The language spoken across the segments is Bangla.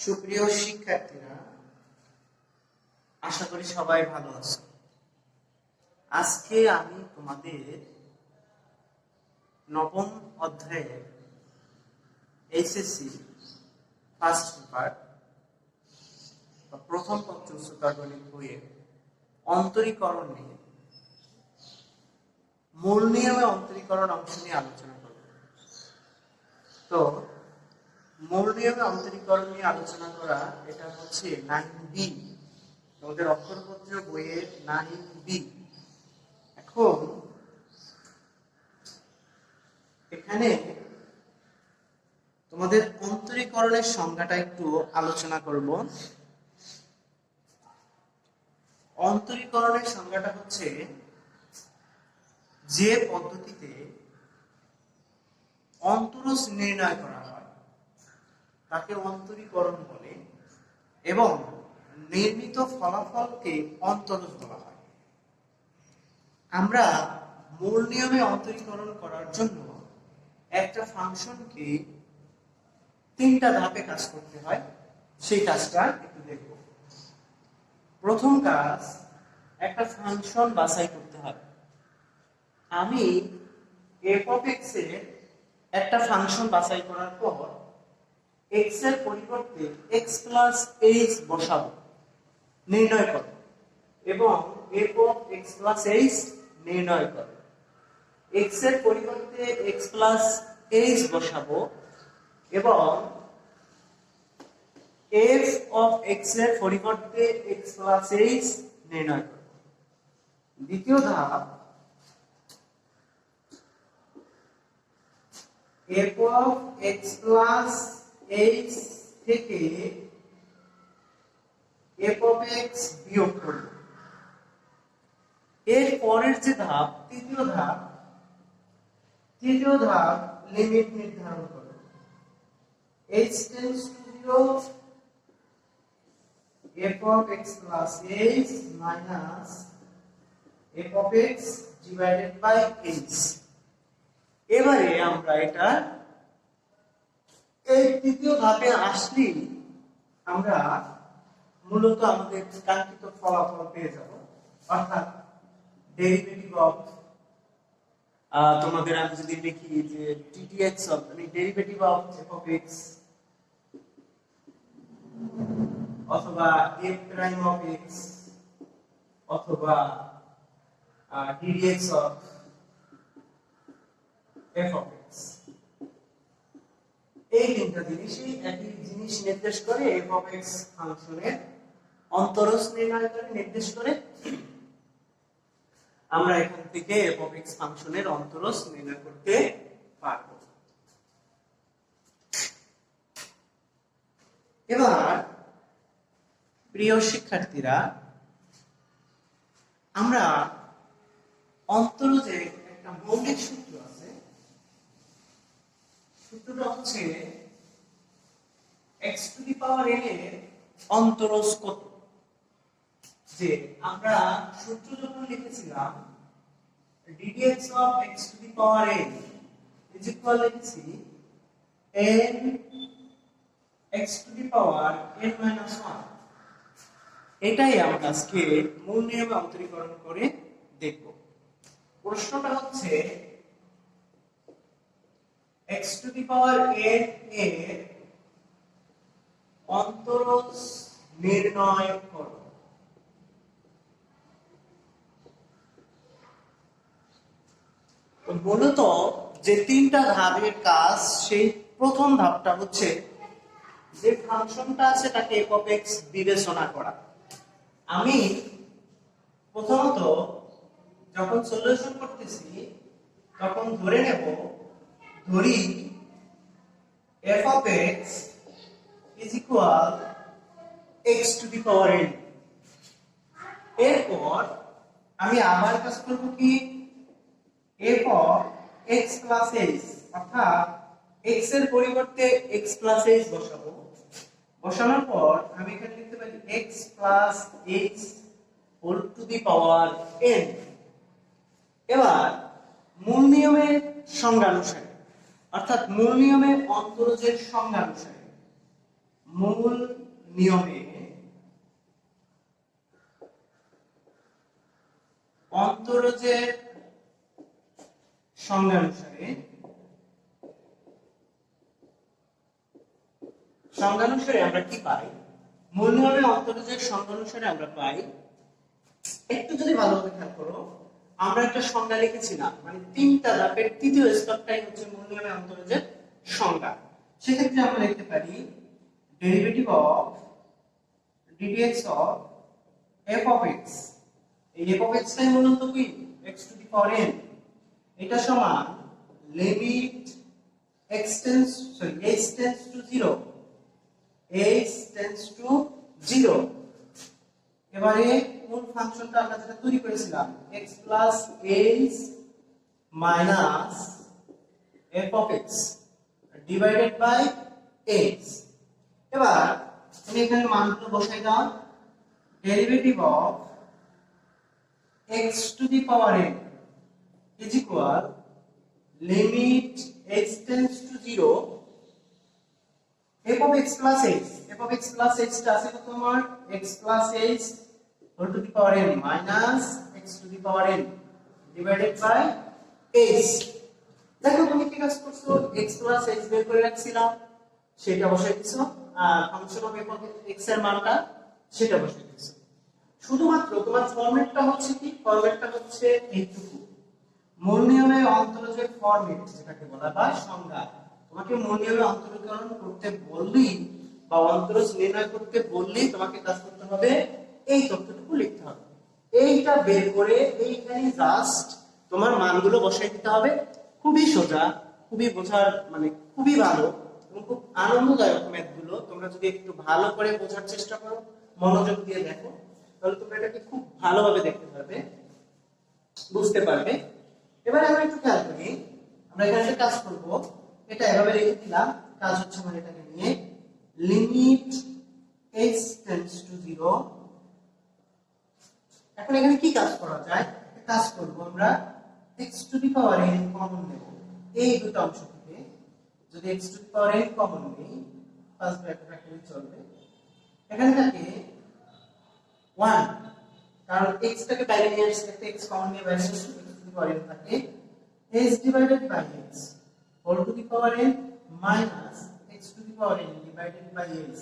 সুপ্রিয় শিক্ষার্থীরা, আশা করি সবাই ভালো আছো। আজকে আমি তোমাদের নবম অধ্যায়ের এইচএসসি ফার্স্ট পেপার প্রথম পত্র উচ্চতর গণিত বইয়ের অন্তরীকরণ নিয়ে মূল নিয়মে অন্তরীকরণ অংশ নিয়ে আলোচনা করব। তো মূল নিয়মে অন্তরীকরণ নিয়ে আলোচনা করা এটা হচ্ছে 9B, তোমাদের অক্ষরপত্র বইয়ের 9B। এখন এখানে তোমাদের অন্তরীকরণের সংজ্ঞাটা একটু আলোচনা করব। অন্তরীকরণের সংজ্ঞাটা হচ্ছে যে পদ্ধতিতে অন্তরজ নির্ণয় করা হয় তাকে অন্তরীকরণ বলে এবং নির্মিত ফলাফলকে অন্তরজ বলা হয়। আমরা মূল নিয়মে অন্তরীকরণ করার জন্য একটা ফাংশনকে 3টা ধাপে কাজ করতে হয়, সেই কাজটা একটু দেখব। প্রথম কাজ, একটা ফাংশন বাছাই করতে হবে। আমি f of x এর একটা ফাংশন বাছাই করার পর x এর পরিবর্তে x plus h বসাবো, নির্ণয় করো এবং f of x plus h নির্ণয় করো। x এর পরিবর্তে x plus h বসাবো এবং f of x এর পরিবর্তে x plus h নির্ণয় করো। দ্বিতীয় ধাপ, f of x plus h থেকে f of x বিয়োগ করব। এর পরের যে ধাপ, তৃতীয় ধাপ লিমিট নির্ধারণ করো। h tends to 0, f of x plus h minus f of x divided by h। এবারে আমরা এটা এই তৃতীয় ধাপে আসলে আমরা মূলত আমাদের কাঙ্ক্ষিত ফলাফল পেয়ে যাব, অর্থাৎ ডেরিভেটিভ অফ তোমাদের আমি যদি লিখি যে ddx of derivative of f of x অথবা f প্রাইম অফ x অথবা ddx of f of x, এই তিনটা জিনিসই একই জিনিস নির্দেশ করে f of x ফাংশনের অন্তরজ নির্ণয় করে নির্দেশ করে আমরা এখান থেকে f of x ফাংশনের অন্তরজ নির্ণয় করতে পারব। এবার প্রিয় শিক্ষার্থীরা, আমরা অন্তরজে একটা মৌলিক সূত্র আছে। সূত্রটা হচ্ছে x to the power n এর অন্তরজ কত। যে আমরা সূত্র যখন লিখেছিলাম ddx of x to the power n is equal লিখেছি n x to the power n minus 1। এটাই আমরা আজকে মূল নিয়মে অন্তরীকরণ করে দেখব। প্রশ্নটা হচ্ছে x to the power n এর অন্তরজ নির্ণয় করো। মূলত যে 3টা ধাপের কাজ, সেই প্রথম ধাপটা হচ্ছে যে ফাংশনটা আছে তাকে f of x বিবেচনা করা। আমি প্রথমত যখন সলিউশন করতেছি তখন ধরি f of x is equal x to the power n। এরপর আমি আবার কাজ করব কি, f of x plus h, অর্থাৎ x এর পরিবর্তে x plus h বসাবো। বসানোর পর আমি এখানে লিখতে পারি x plus h whole to the power n। এবার মূল নিয়মের সংজ্ঞা অনুসারে, অর্থাৎ মূল নিয়মের অন্তরজের সংজ্ঞা অনুসারে মূল নিয়মে অন্তরজের সংজ্ঞানুসারে আমরা কি পাই? মূল নিয়মে অন্তরজের সংজ্ঞানুসারে আমরা পাই, একটু যদি ভালোভাবে খেয়াল করো, আমরা একটা সংজ্ঞা লিখেছিলাম, মানে তিনটা ধাপের তৃতীয় স্তরটাই হচ্ছে মূল নিয়মে অন্তরজের সংজ্ঞা। সেক্ষেত্রে আমরা লিখতে পারি derivative of ddx of f of x, এই f of x টাই মূলত কি x to the power n, এটা সমান limit h tends to 0, h tends to 0। এবারে কোন ফাংশনটা আমরা যেটা তৈরি করেছিলাম x plus h minus f of x divided by x। এবার তুমি এখানে মানগুলো বসাই দাও, derivative of x to the power n is equal limit x tends to 0 f of x plus h, f of x plus h টা আছে তোমার x plus h whole to the power n minus x to the power n divided by h। দেখো তুমি কি কাজ করছো, x plus h বের করে রাখছিলাম, সেটা বসাই দিছো, আর function of f of x এর মানটা সেটা বসাই দিছো। শুধুমাত্র তোমার ফরম্যাটটা হচ্ছে কি, ফরম্যাটটা হচ্ছে এইটুকু, মূল নিয়মে অন্তরজের ফরম্যাট যেটাকে বলা হয় সংজ্ঞা। তোমাকে মূল নিয়মে অন্তরীকরণ করতে বললেই বা অন্তরজ নির্ণয় করতে বললেই তোমাকে কাজ করতে হবে, এই তথ্যটুকু লিখতে হবে, এইটা বের করে এইখানে জাস্ট তোমার মানগুলো বসাই দিতে হবে। খুবই সোজা, খুবই বোঝার মানে খুবই ভালো এবং খুব আনন্দদায়ক ম্যাথগুলো। তোমরা যদি একটু ভালো করে বোঝার চেষ্টা করো, মনোযোগ দিয়ে দেখো, তাহলে তোমরা এটাকে খুব ভালোভাবে দেখতে পারবে, বুঝতে পারবে। এবারে আমরা একটু খেয়াল করি, আমরা এখানে একটা কাজ করব, এটা এভাবে লিখে দিলাম, কাজ হচ্ছে মানে এটাকে নিয়ে লিমিট h tends to 0। এখন এখানে কি কাজ করা যায়, কাজ করব আমরা x to the power n common নেব এই দুটো অংশ থেকে। যদি x to the power n common নেই, ফার্স্ট ব্র্যাকেট রাখলে চলবে, এখানে থাকে 1, কারণ x টাকে বাইরে নিয়ে আসলে x কমন নিয়ে বাইরে আসলে x to the power n থাকে, h divided by x whole to the power n minus x to the power n divided by h।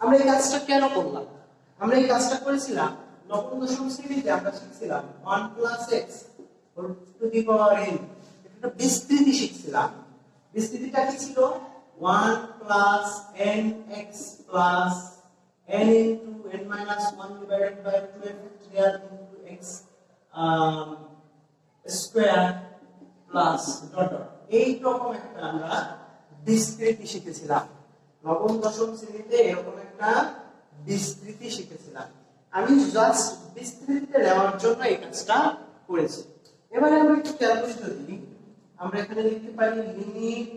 আমরা এই কাজটা কেন করলাম? আমরা এই কাজটা করেছিলাম নবম দশম শ্রেণীতে, আমরা শিখছিলাম 1 plus x whole to the power n, এটা বিস্তৃতি শিখছিলাম। বিস্তৃতিটা কি ছিল? 1 plus nx plus n into n minus 1 divided by 2 factorial into x square plus dot dot। এই রকম একটা আমরা বিস্তৃতি শিখেছিলাম নবম দশম শ্রেণীতে, এরকম একটা বিস্তৃতি শিখেছিলাম। আমি জাস্ট বিস্তৃতিতে নেওয়ার জন্য এই কাজটা করেছি। এবারে আমরা একটু খেয়াল করি, যদি আমরা এখানে লিখতে পারি লিমিট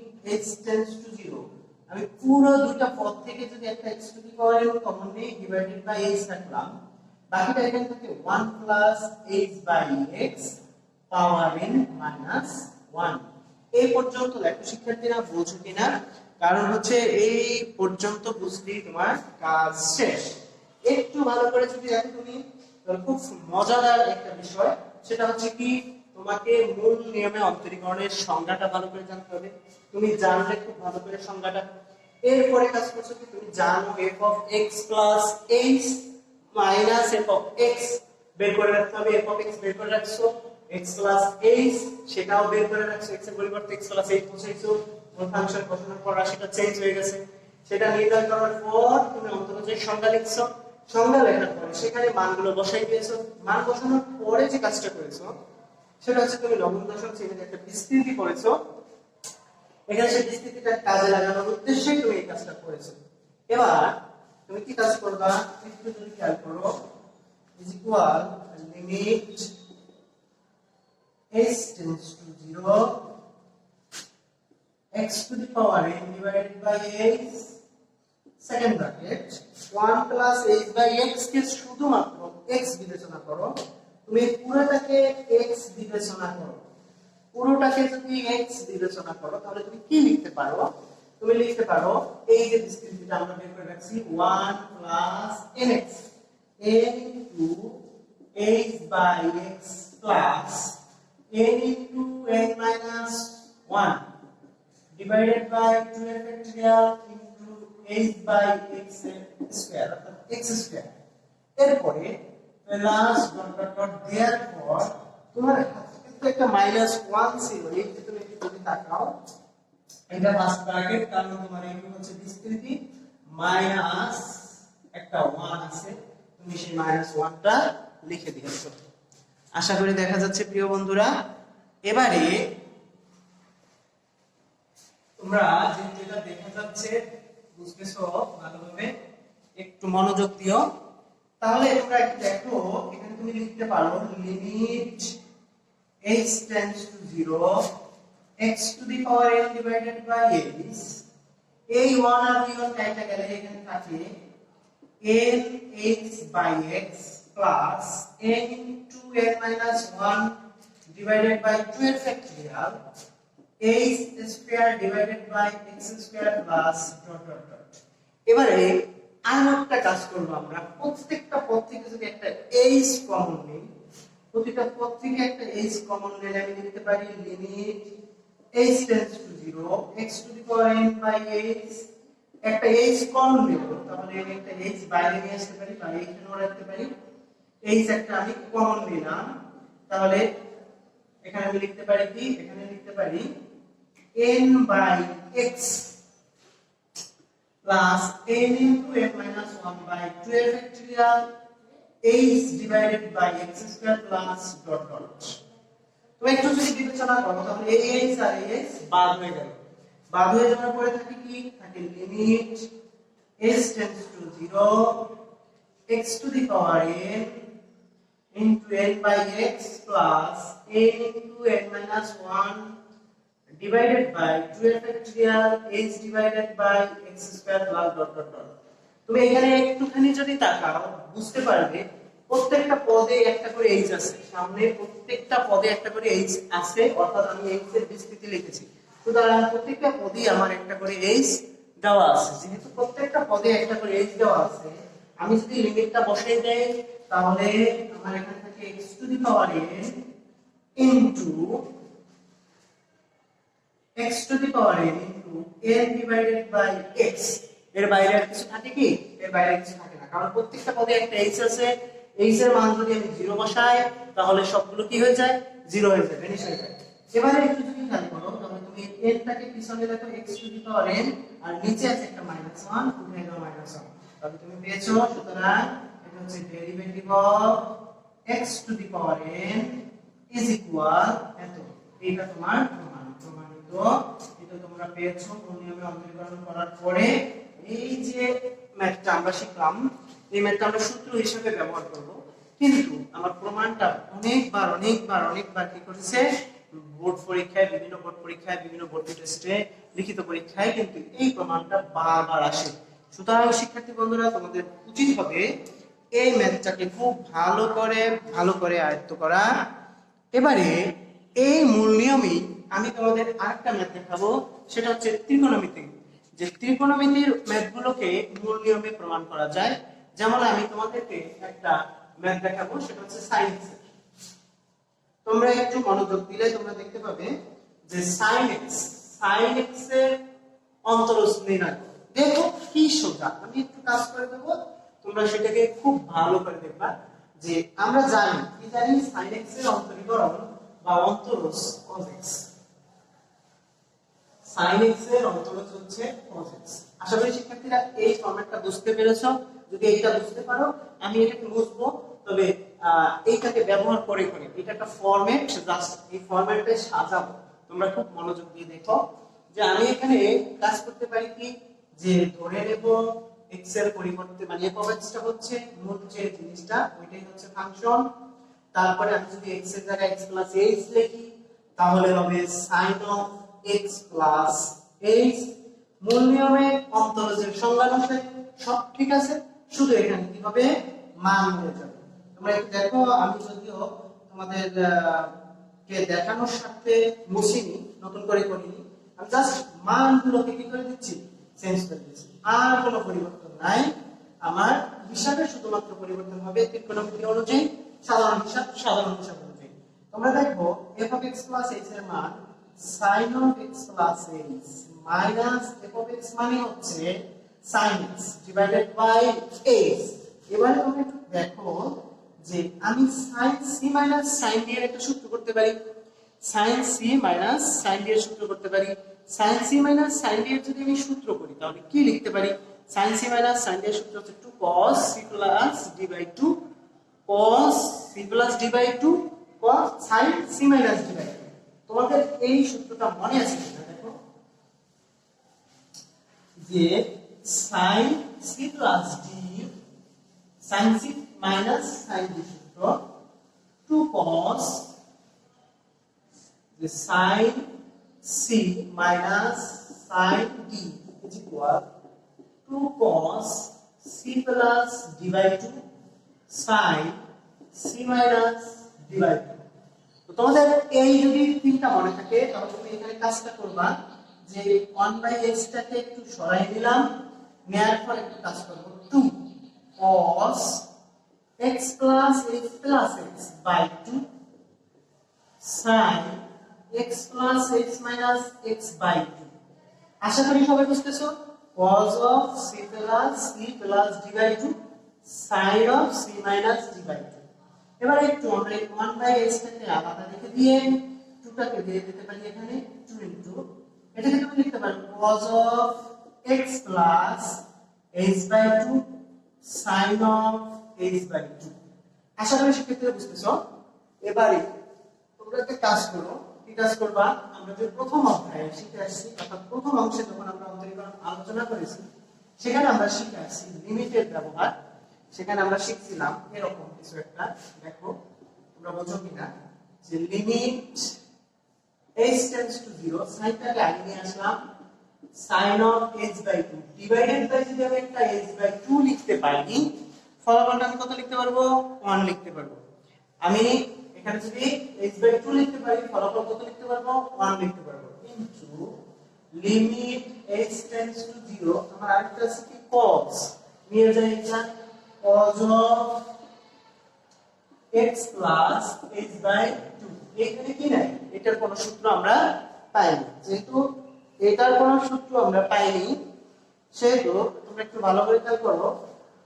h tends to 0, আমি পুরো দুইটা পদ থেকে যদি একটা x to the power n common নেই ডিভাইডেড বাই h রাখলাম, বাকিটা এখানে থাকে 1 plus h by x power n minus 1। এই পর্যন্ত দেখো শিক্ষার্থীরা বুঝো কিনা, কারণ হচ্ছে এই পর্যন্ত বুঝলেই তোমার কাজ শেষ। একটু ভালো করে যদি দেখো তুমি, খুব মজাদার একটা বিষয়, সেটা হচ্ছে কি তোমাকে মূল নিয়মে অন্তরীকরণের সংজ্ঞাটা ভালো করে জানতে হবে। তুমি জানলে খুব ভালো করে সংজ্ঞাটা, এরপরে কাজ করছো কি তুমি জানো f of x plus h minus f of x বের করে রাখতে হবে, f of x বের করে রাখছো, x plus h সেটাও বের করে রাখছো, x এর পরিবর্তে x plus h বসাইছো, কোন ফাংশন বসানোর পর রাশিটা চেঞ্জ হয়ে গেছে, সেটা নির্ণয় করার পর তুমি অন্তরজের সংজ্ঞা লিখছো, সংজ্ঞা লেখার পরে সেখানে মানগুলো বসাই দিয়েছো, মান বসানোর পরে যে কাজটা করেছো সেটা হচ্ছে তুমি নবম দশম শ্রেণীতে একটা বিস্তৃতি করেছো, এখানে সেই বিস্তৃতিটা কাজে লাগানোর উদ্দেশ্যে তুমি এই কাজটা করেছো। এবার তুমি কি কাজ করবা, একটু যদি খেয়াল করো, is equal limit h tends to 0 x to the power n divided by h second bracket 1 plus h by x কে শুধুমাত্র x বিবেচনা করো, তুমি পুরোটাকে x বিবেচনা করো, পুরোটাকে যদি x বিবেচনা করো তাহলে তুমি কি লিখতে পারো, তুমি লিখতে পারো এই যে বিস্তৃতিটা আমরা বের করে রাখছি 1 plus nx n into h by x plus n into n minus 1 divided by 2 factorial into h by x square অর্থাৎ x square এরপরে plus dot dot dot therefore তোমার হাতে কিন্তু একটা -1 ছিল এই যে তুমি একটু যদি তাকাও এটা ফার্স্ট ব্র্যাকেট কারণ তোমার এই হচ্ছে বিস্তৃতি মাইনাস একটা 1 আছে তুমি সেই -1টা লিখে দিয়েছো আশা করি দেখা যাচ্ছে প্রিয় বন্ধুরা এবারে তোমরা যেটা দেখা যাচ্ছে বুঝতেছো ভালোভাবে একটু মনোযোগ দিও তাহলে তোমরা একটু দেখো এখানে তুমি লিখতে পারো limit h tends to 0 x to the power n divided by s এই 1 আর 1 কাটা গেলে এখানে থাকে n x by x plus n into n minus 1 divided by 2 factorial h square divided by x square plus dot dot dot এবারে আরেকটা কাজ করব আমরা প্রত্যেকটা পদ থেকে যদি একটা h কমন নেই প্রতিটা পদ থেকে একটা h কমন নিলে আমি লিখতে পারি limit h tends to 0 x to the power n by h একটা h কমন নেব তাহলে আমি একটা h বাইরে নিয়ে আসতে পারি বা এখানেও রাখতে পারি h একটা আমি কমন নিলাম তাহলে এখানে আমি লিখতে পারি কি এখানে লিখতে পারি n by x plus n into n minus 1 by 12 factorial h divided by x square plus dot dot তো একটু যদি বিবেচনা করো তাহলে এই h আর এই h বাদ হয়ে গেল বাদ হয়ে যাওয়ার পরে থাকে কি থাকে limit h tends to 0 x to the power n into n by x plus n into n minus 1 divided by 12 factorial h divided by x square plus dot dot dot তুমি এখানে একটুখানি যদি তাকাও বুঝতে পারবে প্রত্যেকটা পদে একটা করে h আছে সামনে প্রত্যেকটা পদে একটা করে h আছে অর্থাৎ আমি h এর বিস্তৃতি লিখেছি সুতরাং প্রত্যেকটা পদে আমার একটা করে h দেওয়া আছে যেহেতু প্রত্যেকটা পদে একটা করে h দেওয়া আছে আমি যদি লিমিটটা বসাই দেই তাহলে আমার এখানে থাকে x to the power n into x to the power n into n divided by x এর বাইরে আর কিছু থাকে কি এর বাইরে কিছু থাকে না কারণ প্রত্যেকটা পদে একটা h আছে h এর মান যদি আমি 0 বসাই তাহলে সবগুলো কি হয়ে যায় 0 হয়ে যায় ফিনিশ হয়ে যায় এবারে একটু যদি খেয়াল করো তাহলে তুমি n টাকে পিছনে রাখো x to the power n আর নিচে আছে একটা -1 উঠে দাও -1 তাহলে তুমি পেয়েছো সুতরাং এটা হচ্ছে derivative of x to the power n is equal এত এটা তোমার প্রমাণিত এটা তোমরা পেয়েছো কোন নিয়মে অন্তরীকরণ করার পরে এই যে ম্যাথটা আমরা শিখলাম এই ম্যাথটা আমরা সূত্র হিসেবে ব্যবহার করব কিন্তু আমার প্রমাণটা অনেকবার কি করেছে বোর্ড পরীক্ষায় বিভিন্ন বোর্ড টেস্টে লিখিত পরীক্ষায় কিন্তু এই প্রমাণটা বারবার আসে সুতরাং শিক্ষার্থী বন্ধুরা তোমাদের উচিত হবে এই ম্যাথটাকে খুব ভালো করে আয়ত্ত করা এবারে এই মূল নিয়মই আমি তোমাদের আরেকটা ম্যাথ দেখাবো সেটা হচ্ছে ত্রিকোণমিতি যে ত্রিকোণমিতির ম্যাথগুলোকে মূল নিয়মে প্রমাণ করা যায় যেমন আমি তোমাদেরকে একটা ম্যাথ দেখাবো সেটা হচ্ছে sin x তোমরা একটু মনোযোগ দিলে তোমরা দেখতে পাবে যে sin x এর অন্তরজ নির্ণয় দেখো কি সোজা আমি একটু কাজ করে দেব তোমরা সেটাকে খুব ভালো করে দেখবা যে আমরা জানি sin x এর অন্তরীকরণ বা অন্তরজ cos x sin x এর অন্তরজ হচ্ছে cos x আশা করি শিক্ষার্থীরা এই ফরম্যাটটা বুঝতে পেরেছো যদি এইটা বুঝতে পারো আমি এটাকে বুঝবো তবে এইটাকে ব্যবহার করে এটা একটা ফরম্যাট জাস্ট এই ফরম্যাটে সাজাবো তোমরা খুব মনোযোগ দিয়ে দেখো যে আমি এখানে কাজ করতে পারি কি যে ধরে নেব x এর পরিবর্তে মানে f(x) টা হচ্ছে মূল যে জিনিসটা ওইটাই হচ্ছে ফাংশন তারপরে আমি যদি x এর জায়গায় x + h লিখি তাহলে হবে sin of x plus h মূল নিয়মে অন্তরজের সংজ্ঞা অনুসারে সব ঠিক আছে শুধু এখানে কি হবে মান হয়ে যাবে তোমরা একটু দেখো আমি যদিও তোমাদের কে দেখানোর সাথে মুছিনি নতুন করে করিনি আমি জাস্ট মানগুলোকে কি করে দিচ্ছি, চেঞ্জ করে দিচ্ছি। আর কোনো পরিবর্তন নাই, আমার হিসাবে শুধুমাত্র পরিবর্তন হবে ত্রিকোণমিতি অনুযায়ী, সাধারণ হিসাব অনুযায়ী। তোমরা দেখো f of x plus h এর মান sin of x plus h minus f of x মানে হচ্ছে sin x divided by h। এবারে তোমরা একটু দেখো যে আমি sin c minus sin d এর একটা সূত্র করতে পারি, sin c minus sin d এর সূত্র করতে পারি। sin c minus sin d এর যদি আমি সূত্র করি তাহলে কি লিখতে পারি, sin c minus sin d এর সূত্র হচ্ছে 2 cos c plus d by 2 cos c plus d by 2 cos sin c minus d by 2। তোমাদের এই সূত্রটা মনে আছে কিনা দেখো, যে sin c plus d sin c minus sin d সূত্র 2 cos the sin c minus sin d is equal 2 cos c plus d by 2 sin c minus d by 2। তো তোমাদের এই যদি তিনটা মনে থাকে তাহলে তুমি এখানে কাজটা করবা যে 1/h টাকে একটু সরাই দিলাম, নেয়ার পর একটু কাজ করব 2 cos x plus h plus x by 2 sin x plus x minus x by 2। আশা করি সবাই বুঝতেছো, cos of c plus d by 2 sin of c minus d by 2। এবার একটু আমরা 1/h টাকে আলাদা রেখে দিয়ে 2 টাকে দিয়ে দিতে পারি এখানে 2 ইনটু এটাকে তুমি লিখতে পারো cos of x plus h by 2 sin of h by 2। আশা করি শিক্ষার্থীরা বুঝতেছো। এবারে তোমরা একটা কাজ করো, কি কাজ করবা, আমরা যে প্রথম অধ্যায়ে শিখে আসছি অর্থাৎ প্রথম অংশে যখন আমরা অন্তরীকরণ আলোচনা করেছি সেখানে আমরা শিখে আসছি লিমিটের ব্যবহার। সেখানে আমরা শিখছিলাম এরকম কিছু একটা, দেখো তোমরা বোঝো কিনা, যে লিমিট h tends to 0 সাইনটাকে আগে নিয়ে আসলাম sin of h by 2 divided by যদি আমি একটা h by 2 লিখতে পারি ফলাফলটা আমি কত লিখতে পারবো, 1 লিখতে পারবো। আমি এখানে যদি h by 2 লিখতে পারি ফলাফল কত লিখতে পারবো, 1 লিখতে পারবো। কিন্তু লিমিট h tends to 0 আমার আরেকটা আছে কি cos, নিয়ে যাই এটা cos of x plus h by 2। এখানে কি নাই, এটার কোনো সূত্র আমরা পাইনি, যেহেতু এটার কোনো সূত্র আমরা পাইনি সেহেতু তোমরা একটু ভালো করে খেয়াল করো,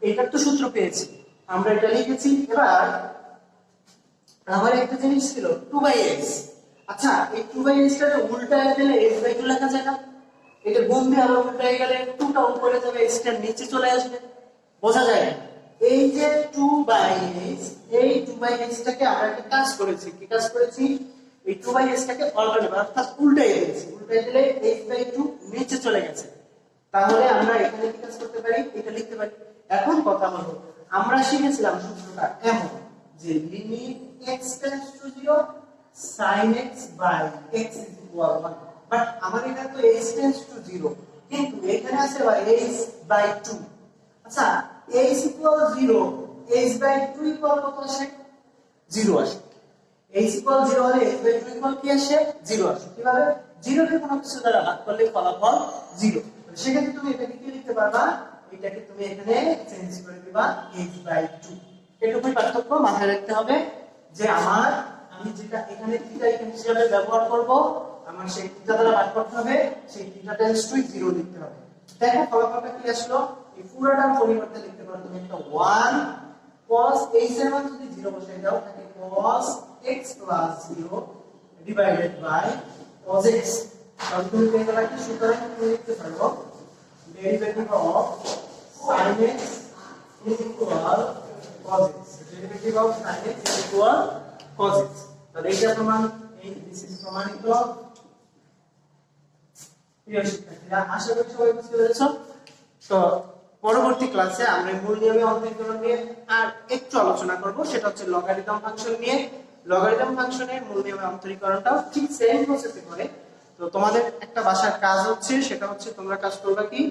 এটার তো সূত্র পেয়েছি আমরা, এটা লিখেছি। এবার আমার একটা জিনিস ছিল 2/x। আচ্ছা এই 2/x টাকে উল্টায় দিলে h by 2 লেখা যায় না, এটা গুণ দিয়ে আবার উল্টায় গেলে 2টা উপরে যাবে, h টা নিচে চলে আসবে, বোঝা যায় না। এই যে 2/h, এই 2/h টাকে আমরা একটা কাজ করেছি, কি কাজ করেছি, এই 2/h টাকে অল্টারনেটিভ অর্থাৎ উল্টায় দিয়েছি, উল্টায় দিলে h by 2 নিচে চলে গেছে। তাহলে আমরা এখানে কি কাজ করতে পারি, এটা লিখতে পারি। এখন কথা হলো আমরা শিখেছিলাম সূত্রটা এমন যে limit x tends to 0 sin x by x is equal 1। But আমার এখানে তো h tends to 0 কিন্তু এখানে আছে h by 2। আচ্ছা h equal 0 h by 2 equal কত আসে, 0 আসে। h equal 0 হলে h by 2 equal কি আসে, 0 আসে। কিভাবে, 0 কে কোনো কিছু দ্বারা ভাগ করলে ফলাফল 0। সেক্ষেত্রে তুমি এটাকে কি লিখতে পারবা, এটাকে তুমি এখানে চেঞ্জ করে দিবা h by 2। এটুকুই পার্থক্য মাথায় রাখতে হবে যে আমি যেটা এখানে থিটা এখানে হিসাবে ব্যবহার করব, আমার সেই থিটা দ্বারা ভাগ করতে হবে, সেই থিটা টেন্ডস টু 0 লিখতে হবে। দেখো ফলাফলটা কি আসলো, এই পুরোটার পরিবর্তে লিখতে পারো তুমি একটা 1 cos h এর মান যদি 0 বসাই দাও তাহলে cos x plus 0 divided by cos x। তাহলে তুমি পেয়ে গেলে কি, সুতরাং তুমি লিখতে পারো derivative of sin x is equal cos x। Derivative of sin x is equal cos x। তাহলে এটা প্রমাণ, এই দিস ইজ প্রমাণিত। প্রিয় শিক্ষার্থীরা আশা করি সবাই বুঝতে পেরেছো। তো পরবর্তী ক্লাসে আমরা মূল নিয়মে অন্তরীকরণ নিয়ে আর একটু আলোচনা করব, সেটা হচ্ছে লগারিদম ফাংশন নিয়ে। লগারিদম ফাংশনের মূল নিয়মে অন্তরীকরণটাও ঠিক সেম প্রসেসে করে। তো তোমাদের একটা বাসার কাজ হচ্ছে, সেটা হচ্ছে তোমরা কাজ করবা কি,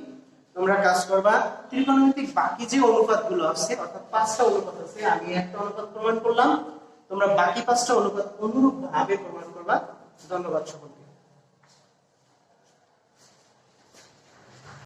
তোমরা কাজ করবা ত্রিকোণমিতিক বাকি যে অনুপাতগুলো আছে অর্থাৎ 5টা অনুপাত আছে, আমি একটা অনুপাত প্রমাণ করলাম, তোমরা বাকি 5টা অনুপাত অনুরূপভাবে প্রমাণ করবা। ধন্যবাদ সকলকে।